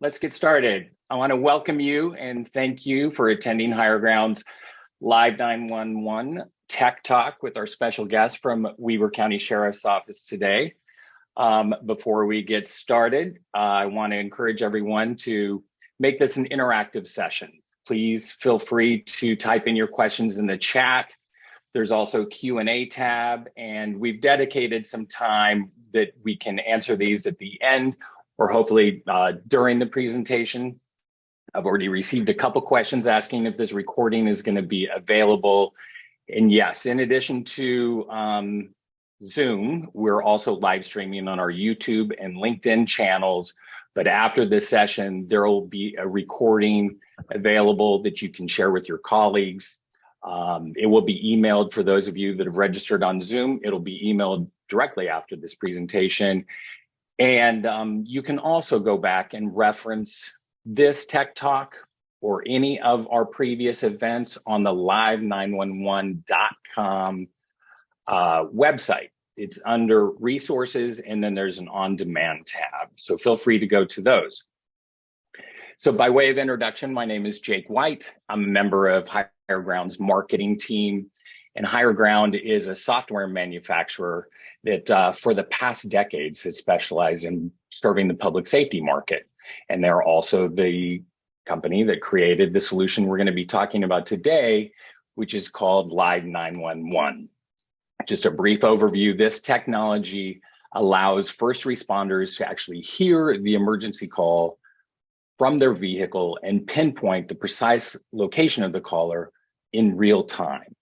Let's get started. I want to welcome you and thank you for attending Higher Ground's Live 911 Tech Talk with our special guest from Weber County Sheriff's Office today. Before we get started, I want to encourage everyone to make this an interactive session. Please feel free to type in your questions in the chat. There's also a Q&A tab, and we've dedicated some time that we can answer these at the end or hopefully during the presentation. I've already received a couple questions asking if this recording is going to be available. And yes, in addition to Zoom, we're also live streaming on our YouTube and LinkedIn channels. But after this session, there will be a recording available that you can share with your colleagues. It will be emailed for those of you that have registered on Zoom. It'll be emailed directly after this presentation. And you can also go back and reference this Tech Talk or any of our previous events on the live911.com website. It's under resources, and then there's an on-demand tab. So feel free to go to those. So by way of introduction, my name is Jake White. I'm a member of Higher Ground's marketing team. And Higher Ground is a software manufacturer that for the past decades has specialized in serving the public safety market. And they're also the company that created the solution we're going to be talking about today, which is called Live911. Just a brief overview, this technology allows first responders to actually hear the emergency call from their vehicle and pinpoint the precise location of the caller in real time.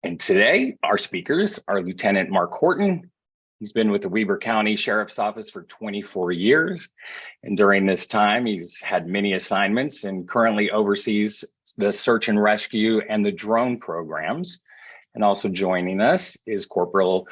And today, our speakers are Lieutenant Mark Horton. He's been with the Weber County Sheriff's Office for 24 years. And during this time, he's had many assignments and currently oversees the search and rescue and the drone programs. And also joining us is Corporal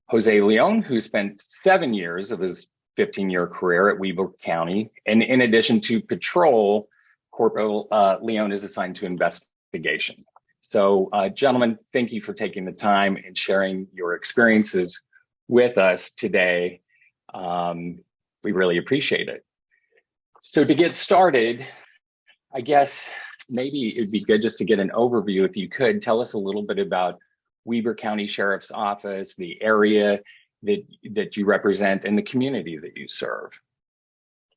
Jose Leon, who spent 7 years of his 15-year career at Weber County. And in addition to patrol, Corporal Leon is assigned to investigation. So, gentlemen, thank you for taking the time and sharing your experiences with us today. We really appreciate it. So to get started, I guess maybe it'd be good just to get an overview. If you could tell us a little bit about Weber County Sheriff's Office, the area that you represent, and the community that you serve.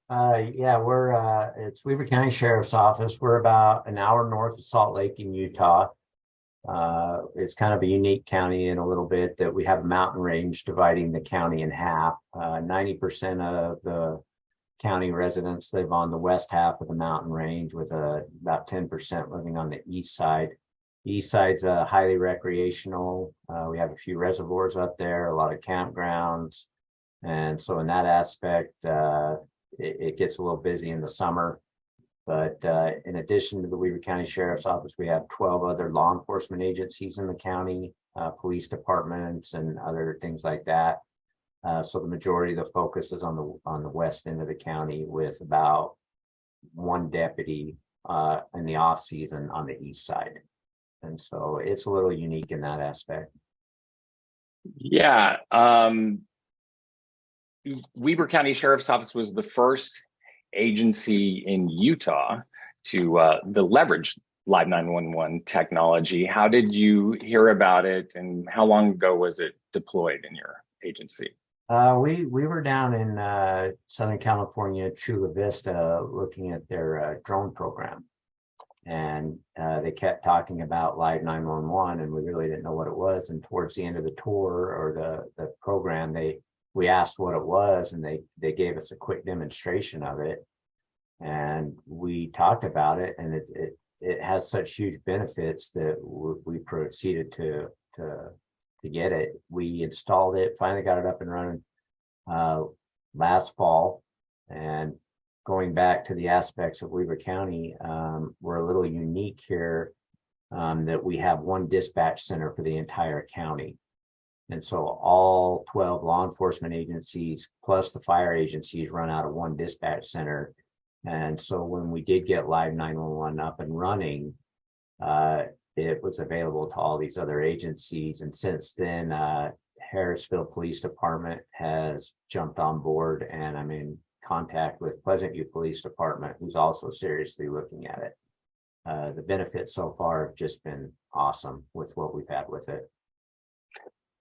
Yeah, it's Weber County Sheriff's Office. We're about an hour north of Salt Lake in Utah. It's kind of a unique county in a little bit that we have a mountain range dividing the county in half. 90% of the county residents live on the west half of the mountain range, with about 10% living on the east side. The east side's highly recreational. We have a few reservoirs up there, a lot of campgrounds. And so in that aspect, it gets a little busy in the summer. But in addition to the Weber County Sheriff's Office, we have 12 other law enforcement agencies in the county, police departments, and other things like that. So the majority of the focus is on the west end of the county, with about one deputy in the off season on the east side. And so it's a little unique in that aspect. Yeah. Weber County Sheriff's Office was the first agency in Utah to leverage Live911 technology. How did you hear about it, and how long ago was it deployed in your agency? We were down in Southern California, Chula Vista, looking at their drone program, and they kept talking about Live911, and we really didn't know what it was. And towards the end of the tour or the program, we asked what it was, and they gave us a quick demonstration of it, and we talked about it, and it has such huge benefits that we proceeded to get it. We installed it, finally got it up and running last fall. And going back to the aspects of Weber County, we're a little unique here, that we have one dispatch center for the entire county. And so all 12 law enforcement agencies plus the fire agencies run out of one dispatch center. And so when we did get Live911 up and running, it was available to all these other agencies. And since then, Harrisville Police Department has jumped on board, and I'm in contact with Pleasant View Police Department, who's also seriously looking at it. The benefits so far have just been awesome with what we've had with it.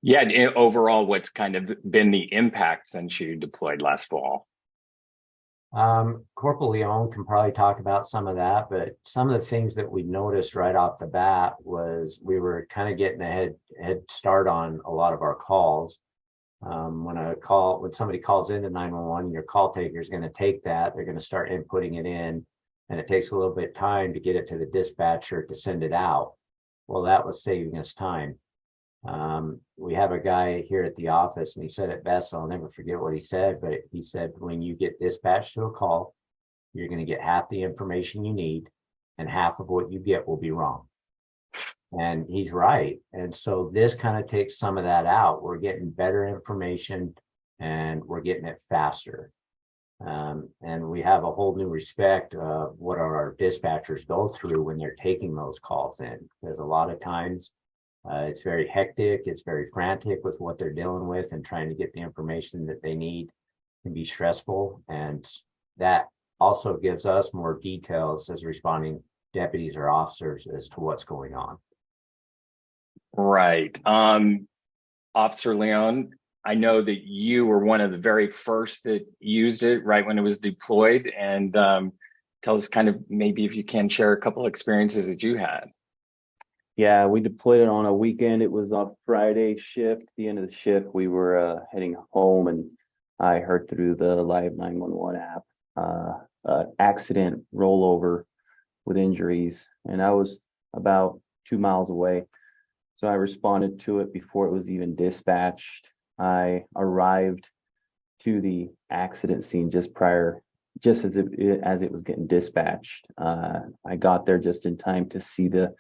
Yeah, overall, what's kind of been the impact since you deployed last fall? Corporal Leon can probably talk about some of that, but some of the things that we noticed right off the bat was we were kind of getting a head start on a lot of our calls. When somebody calls into 911, your call taker is going to take that. They're going to start inputting it in, and it takes a little bit of time to get it to the dispatcher to send it out. Well, that was saving us time. We have a guy here at the office, and he said it best. I'll never forget what he said, but he said, when you get dispatched to a call, you're going to get half the information you need, and half of what you get will be wrong. And he's right. And so this kind of takes some of that out. We're getting better information, and we're getting it faster. And we have a whole new respect of what our dispatchers go through when they're taking those calls in, because a lot of times it's very hectic, it's very frantic with what they're dealing with, and trying to get the information that they need can be stressful. And that also gives us more details as responding deputies or officers as to what's going on. Right. Officer Leon, I know that you were one of the very first that used it right when it was deployed, and tell us kind of, maybe if you can share a couple experiences that you had. Yeah, we deployed it on a weekend. It was a Friday shift. At the end of the shift, we were heading home, and I heard through the Live911 app accident rollover with injuries, and I was about 2 miles away. So I responded to it before it was even dispatched. I arrived to the accident scene just as it was getting dispatched. I got there just in time to see the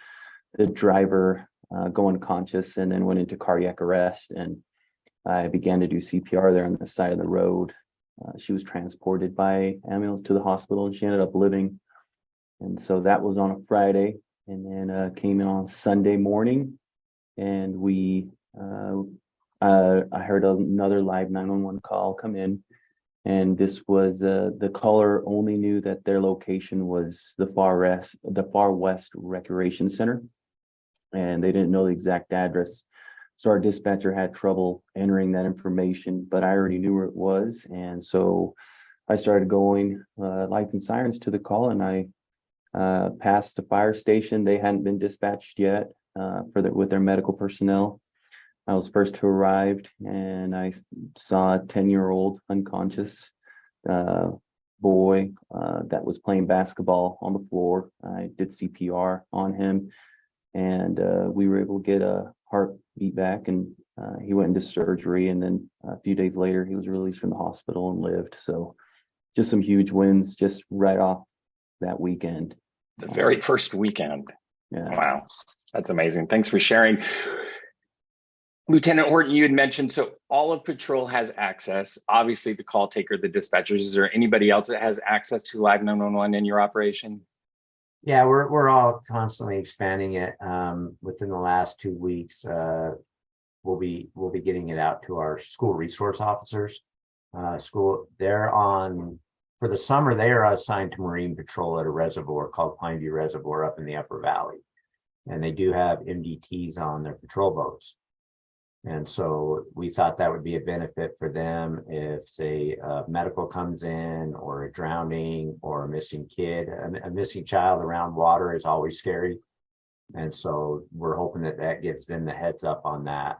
driver go unconscious, and then went into cardiac arrest, and I began to do CPR there on the side of the road. She was transported by ambulance to the hospital, and she ended up living. And so that was on a Friday, and then came in on Sunday morning, and I heard another Live911 call come in, and this was the caller only knew that their location was the Far West Recreation Center, and they didn't know the exact address. So our dispatcher had trouble entering that information, but I already knew where it was. And so I started going lights and sirens to the call, and I passed the fire station. They hadn't been dispatched yet with their medical personnel. I was first to arrive, and I saw a 10-year-old unconscious boy that was playing basketball on the floor. I did CPR on him, and we were able to get a heartbeat back, and he went into surgery, and then a few days later he was released from the hospital and lived. So just some huge wins just right off that weekend. The very first weekend. Yeah. Wow, that's amazing. Thanks for sharing. Lieutenant Horton, you had mentioned, so all of patrol has access. Obviously the call taker, the dispatchers. Is there anybody else that has access to Live911 in your operation? Yeah, we're all constantly expanding it. Within the last 2 weeks, we'll be getting it out to our school resource officers. For the summer, they are assigned to Marine Patrol at a reservoir called Pineview Reservoir up in the Upper Valley, and they do have MDTs on their patrol boats. And so we thought that would be a benefit for them if, say, medical comes in, or a drowning, or a missing kid. A missing child around water is always scary. And so we're hoping that gives them the heads up on that.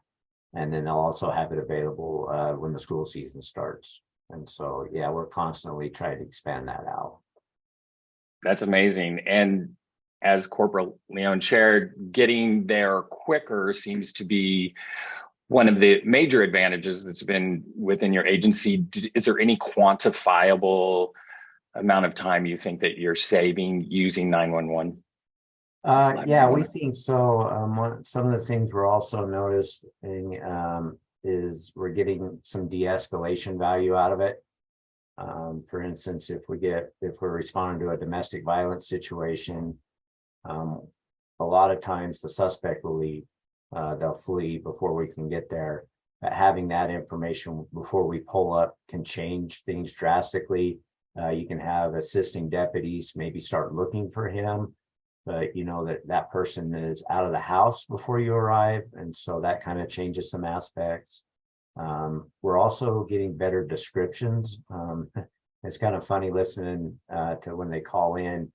And then they'll also have it available when the school season starts. And so, yeah, we're constantly trying to expand that out. That's amazing. And as Corporal Leon shared, getting there quicker seems to be one of the major advantages that's been within your agency. Is there any quantifiable amount of time you think that you're saving using 911? Yeah, we think so. Some of the things we're also noticing is we're getting some de-escalation value out of it. For instance, if we're responding to a domestic violence situation, a lot of times the suspect will leave. They'll flee before we can get there. having that information before we pull up can change things drastically. You can have assisting deputies maybe start looking for him, but you know that person is out of the house before you arrive, and so that kind of changes some aspects. We're also getting better descriptions. It's kind of funny listening to when they call in.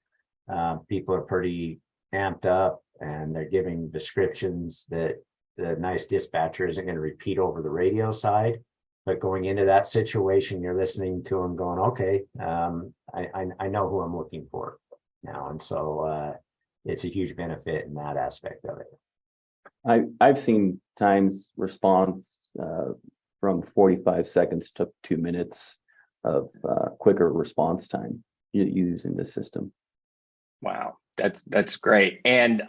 People are pretty amped up and they're giving descriptions that the nice dispatcher isn't going to repeat over the radio side. But going into that situation, you're listening to them going, okay, I know who I'm looking for now. And so it's a huge benefit in that aspect of it. I've seen times response from 45 seconds to 2 minutes of quicker response time using the system. Wow, that's great. And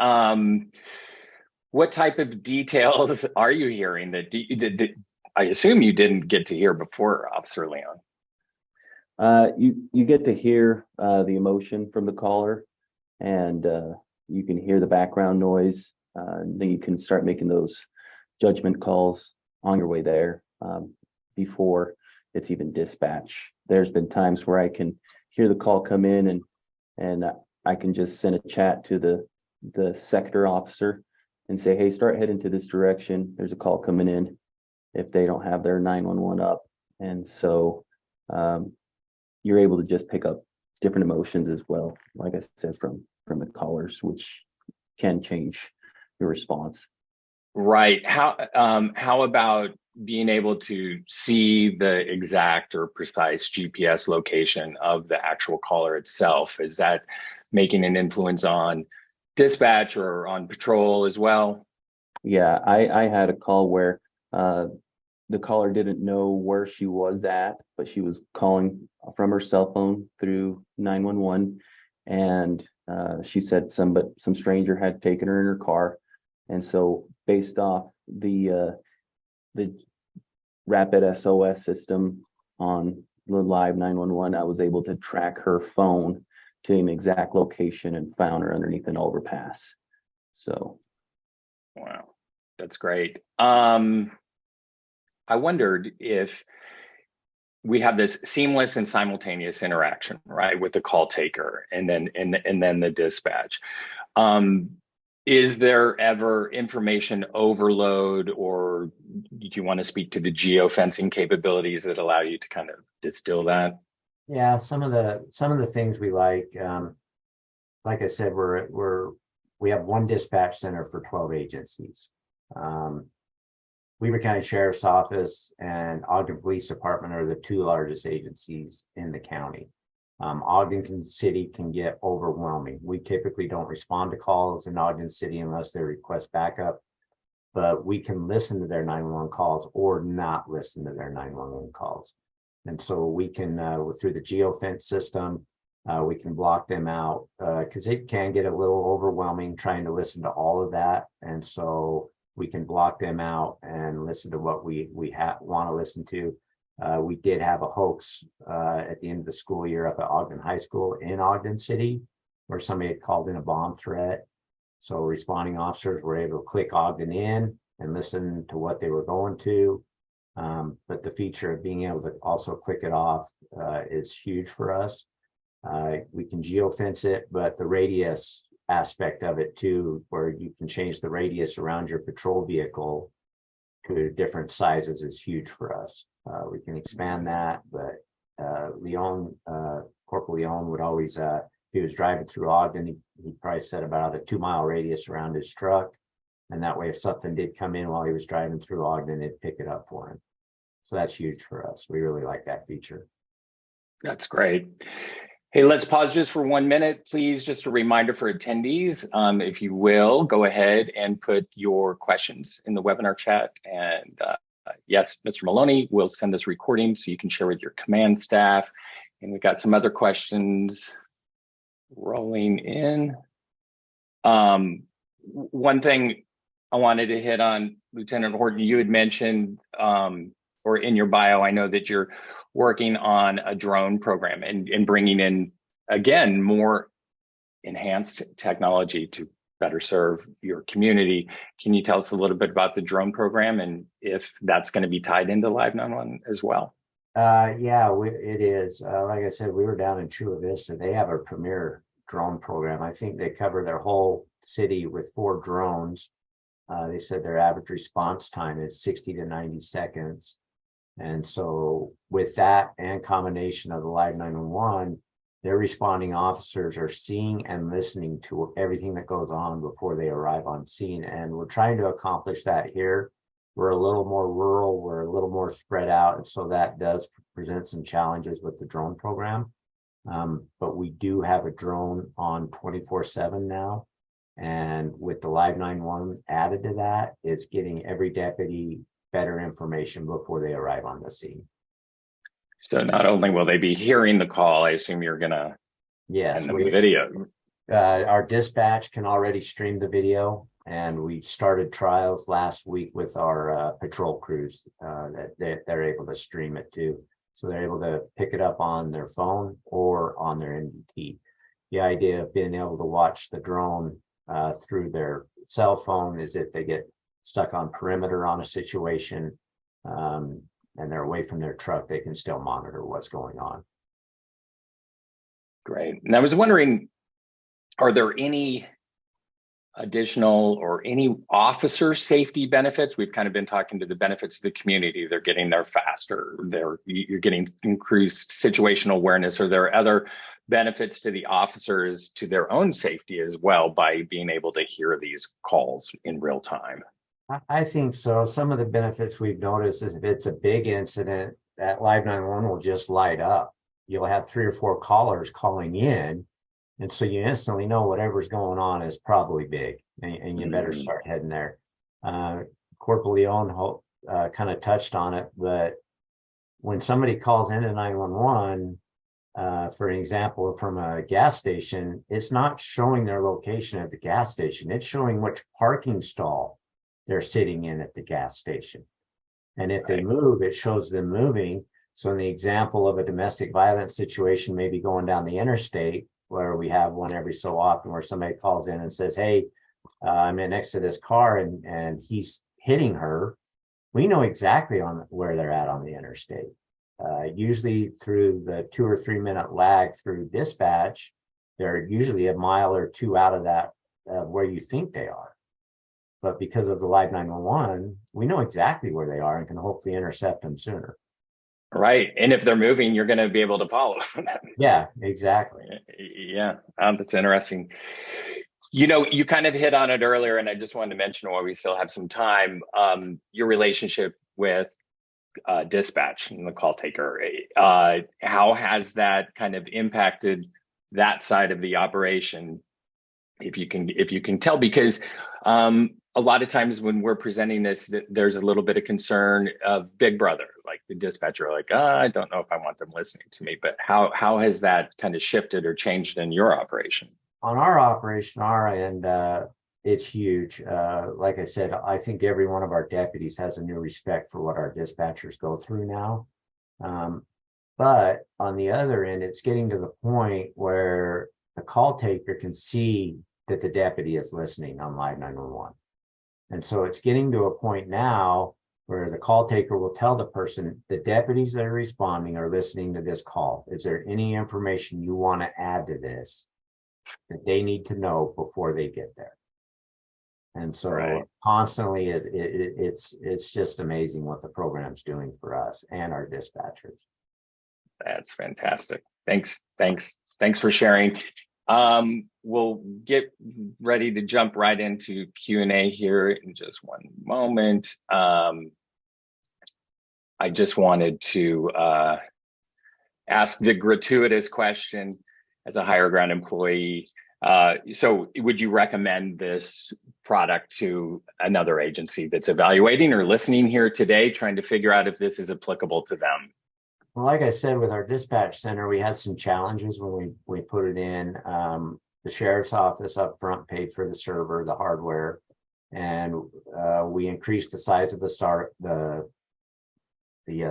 what type of details are you hearing that I assume you didn't get to hear before, Officer Leon? You get to hear the emotion from the caller, and you can hear the background noise. Then you can start making those judgment calls on your way there before it's even dispatch. There's been times where I can hear the call come in, and I can just send a chat to the sector officer and say, hey, start heading to this direction. There's a call coming in, if they don't have their 911 up. And so you're able to just pick up different emotions as well, like I said, from the callers, which can change your response. Right. How about being able to see the exact or precise GPS location of the actual caller itself? Is that making an influence on dispatch or on patrol as well? Yeah, I had a call where the caller didn't know where she was at, but she was calling from her cell phone through 911, and she said some stranger had taken her in her car. And so based off the rapid SOS system on the Live911, I was able to track her phone to an exact location and found her underneath an overpass. So, wow, that's great. I wondered if we have this seamless and simultaneous interaction, right, with the call taker and then the dispatch. Is there ever information overload, or do you want to speak to the geofencing capabilities that allow you to kind of distill that? Yeah, some of the things we like I said, we have one dispatch center for 12 agencies. Weaver County Sheriff's Office and Ogden Police Department are the two largest agencies in the county. Ogden City can get overwhelming. We typically don't respond to calls in Ogden City unless they request backup, but we can listen to their 911 calls or not listen to their 911 calls. And so we can, through the geofence system, we can block them out because it can get a little overwhelming trying to listen to all of that. And so we can block them out and listen to what we want to listen to. We did have a hoax at the end of the school year up at Ogden High School in Ogden City where somebody had called in a bomb threat. So responding officers were able to click Ogden in and listen to what they were going to. But the feature of being able to also click it off is huge for us. We can geofence it, but the radius aspect of it too, where you can change the radius around your patrol vehicle to different sizes, is huge for us. We can expand that, but Corporal Leon would always, if he was driving through Ogden, he'd probably set about a 2-mile radius around his truck. And that way, if something did come in while he was driving through Ogden, it'd pick it up for him. So that's huge for us. We really like that feature. That's great. Hey, let's pause just for 1 minute, please. Just a reminder for attendees, if you will, go ahead and put your questions in the webinar chat. And yes, Mr. Maloney will send this recording so you can share with your command staff. And we've got some other questions rolling in. One thing I wanted to hit on, Lieutenant Horton, you had mentioned, or in your bio, I know that you're working on a drone program and bringing in, again, more enhanced technology to better serve your community. Can you tell us a little bit about the drone program and if that's going to be tied into Live911 as well? Yeah, it is. Like I said, we were down in Chula Vista. They have a premier drone program. I think they cover their whole city with 4 drones. They said their average response time is 60 to 90 seconds. And so with that and combination of the Live911, their responding officers are seeing and listening to everything that goes on before they arrive on scene. And we're trying to accomplish that here. We're a little more rural, we're a little more spread out. And so that does present some challenges with the drone program. But we do have a drone on 24/7 now. And with the Live911 added to that, it's getting every deputy better information before they arrive on the scene. So not only will they be hearing the call, I assume you're going to send them the video. Our dispatch can already stream the video, and we started trials last week with our patrol crews that they're able to stream it too. So they're able to pick it up on their phone or on their NVT. The idea of being able to watch the drone through their cell phone is if they get stuck on perimeter on a situation and they're away from their truck, they can still monitor what's going on. Great. And I was wondering, are there any additional or any officer safety benefits? We've kind of been talking to the benefits of the community. They're getting there faster. You're getting increased situational awareness. Are there other benefits to the officers to their own safety as well by being able to hear these calls in real time? I think so. Some of the benefits we've noticed is if it's a big incident, that Live911 will just light up. You'll have 3 or 4 callers calling in. And so you instantly know whatever's going on is probably big, and you better start heading there. Corporal Leon kind of touched on it, but when somebody calls into 911, for an example, from a gas station, it's not showing their location at the gas station. It's showing which parking stall they're sitting in at the gas station. And if they move, it shows them moving. So in the example of a domestic violence situation, maybe going down the interstate, where we have one every so often where somebody calls in and says, hey, I'm in next to this car and he's hitting her. We know exactly on where they're at on the interstate. Usually through the 2 or 3 minute lag through dispatch, they're usually a mile or 2 out of that where you think they are. But because of the Live911, we know exactly where they are and can hopefully intercept them sooner. Right. And if they're moving, you're going to be able to follow them. Yeah, exactly. Yeah, that's interesting. You know, you kind of hit on it earlier, and I just wanted to mention while we still have some time, your relationship with dispatch and the call taker. How has that kind of impacted that side of the operation? If you can tell, because a lot of times when we're presenting this, there's a little bit of concern of Big Brother, like the dispatcher, like, I don't know if I want them listening to me. But how has that kind of shifted or changed in your operation? On our operation, our end, it's huge. Like I said, I think every one of our deputies has a new respect for what our dispatchers go through now. But on the other end, it's getting to the point where the call taker can see that the deputy is listening on Live911. And so it's getting to a point now where the call taker will tell the person, the deputies that are responding are listening to this call. Is there any information you want to add to this that they need to know before they get there? And so constantly it's just amazing what the program's doing for us and our dispatchers. That's fantastic. Thanks for sharing. We'll get ready to jump right into Q&A here in just one moment. I just wanted to ask the gratuitous question as a higher ground employee. So would you recommend this product to another agency that's evaluating or listening here today, trying to figure out if this is applicable to them? Well, like I said, with our dispatch center, we had some challenges when we put it in. The sheriff's office up front paid for the server, the hardware, and we increased the size of the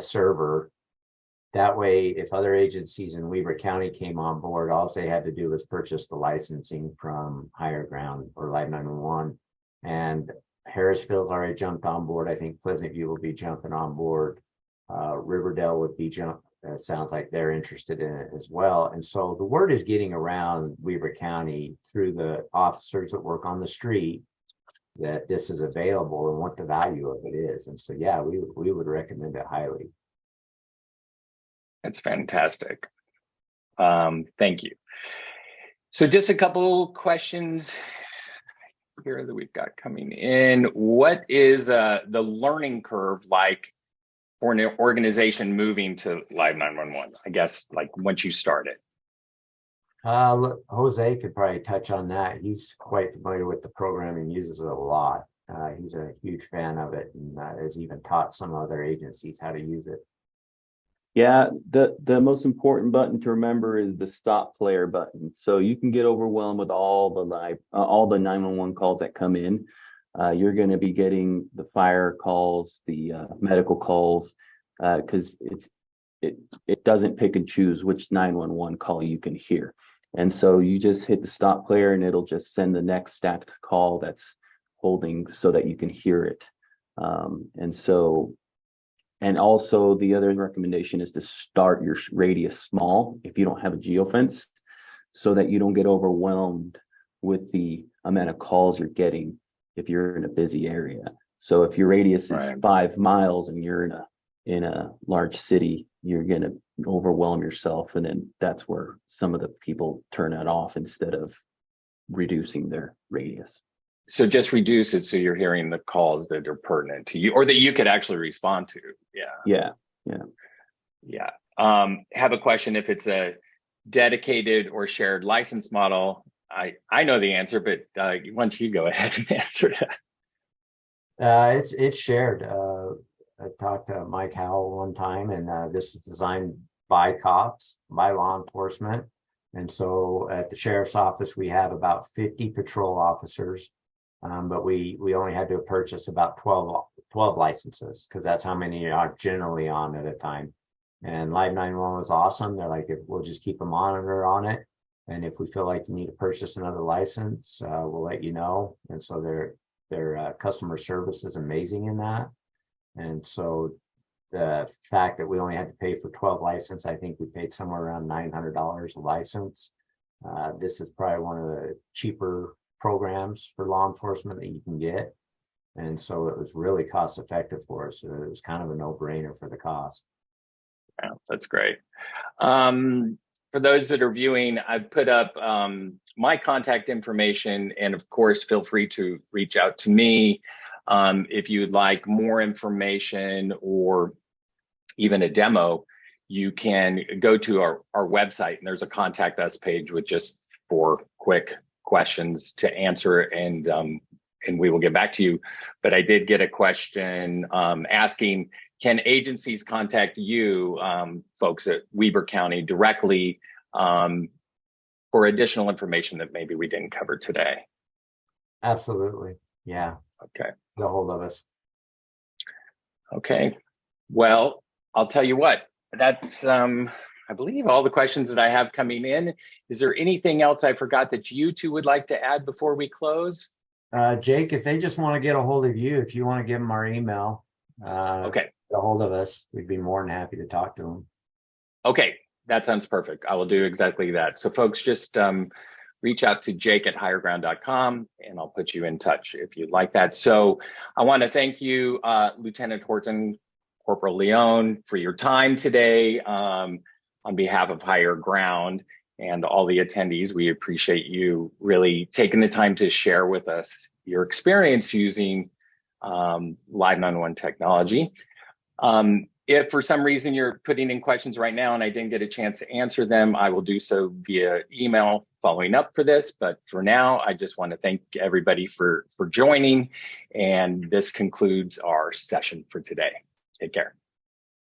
server That way, if other agencies in Weber County came on board, all they had to do was purchase the licensing from Higher Ground or Live911. And Harrisville's already jumped on board. I think Pleasant View will be jumping on board. Riverdale would be it sounds like they're interested in it as well. And so the word is getting around Weber County through the officers that work on the street that this is available and what the value of it is. And so, yeah, we would recommend it highly. That's fantastic. Thank you. So just a couple questions here that we've got coming in. What is the learning curve like for an organization moving to Live911? I guess like once you start it. Look, Jose could probably touch on that. He's quite familiar with the program and uses it a lot. He's a huge fan of it and has even taught some other agencies how to use it. Yeah, the most important button to remember is the stop player button. So you can get overwhelmed with all the 911 calls that come in. You're going to be getting the fire calls, the medical calls, because it doesn't pick and choose which 911 call you can hear. And so you just hit the stop player and it'll just send the next stacked call that's holding so that you can hear it. And also the other recommendation is to start your radius small if you don't have a geofence, so that you don't get overwhelmed with the amount of calls you're getting if you're in a busy area. So if your radius is 5 miles and you're in a large city, you're going to overwhelm yourself. And then that's where some of the people turn it off instead of reducing their radius. So just reduce it so you're hearing the calls that are pertinent to you or that you could actually respond to. Yeah. Have a question. If it's a dedicated or shared license model, I know the answer, but why don't you go ahead and answer that? It's shared. I talked to Mike Howell one time, and this was designed by cops, by law enforcement. And so at the sheriff's office, we have about 50 patrol officers. But we only had to purchase about 12 licenses because that's how many are generally on at a time. And Live911 was awesome. They're like, we'll just keep a monitor on it. And if we feel like you need to purchase another license, we'll let you know. And so their customer service is amazing in that. And so the fact that we only had to pay for 12 licenses, I think we paid somewhere around $900 a license. This is probably one of the cheaper programs for law enforcement that you can get. And so it was really cost effective for us. So it was kind of a no-brainer for the cost. Yeah, that's great. For those that are viewing, I've put up my contact information, and of course, feel free to reach out to me if you'd like more information or even a demo. You can go to our website, and there's a contact us page with just 4 quick questions to answer, and we will get back to you. But I did get a question asking, can agencies contact you, folks at Weber County, directly for additional information that maybe we didn't cover today? Absolutely. Yeah. Okay. Get a hold of us. Okay. Well, I'll tell you what, that's I believe all the questions that I have coming in. Is there anything else I forgot that you two would like to add before we close? Jake, if they just want to get a hold of you, if you want to give them our email, okay, get a hold of us. We'd be more than happy to talk to them. Okay, that sounds perfect. I will do exactly that. So folks, just reach out to jake@higherground.com and I'll put you in touch if you'd like that. So I want to thank you, Lieutenant Horton, Corporal Leon, for your time today. On behalf of Higher Ground and all the attendees, we appreciate you really taking the time to share with us your experience using Live911 technology. If for some reason you're putting in questions right now and I didn't get a chance to answer them, I will do so via email following up for this. But for now, I just want to thank everybody for joining. And this concludes our session for today. Take care.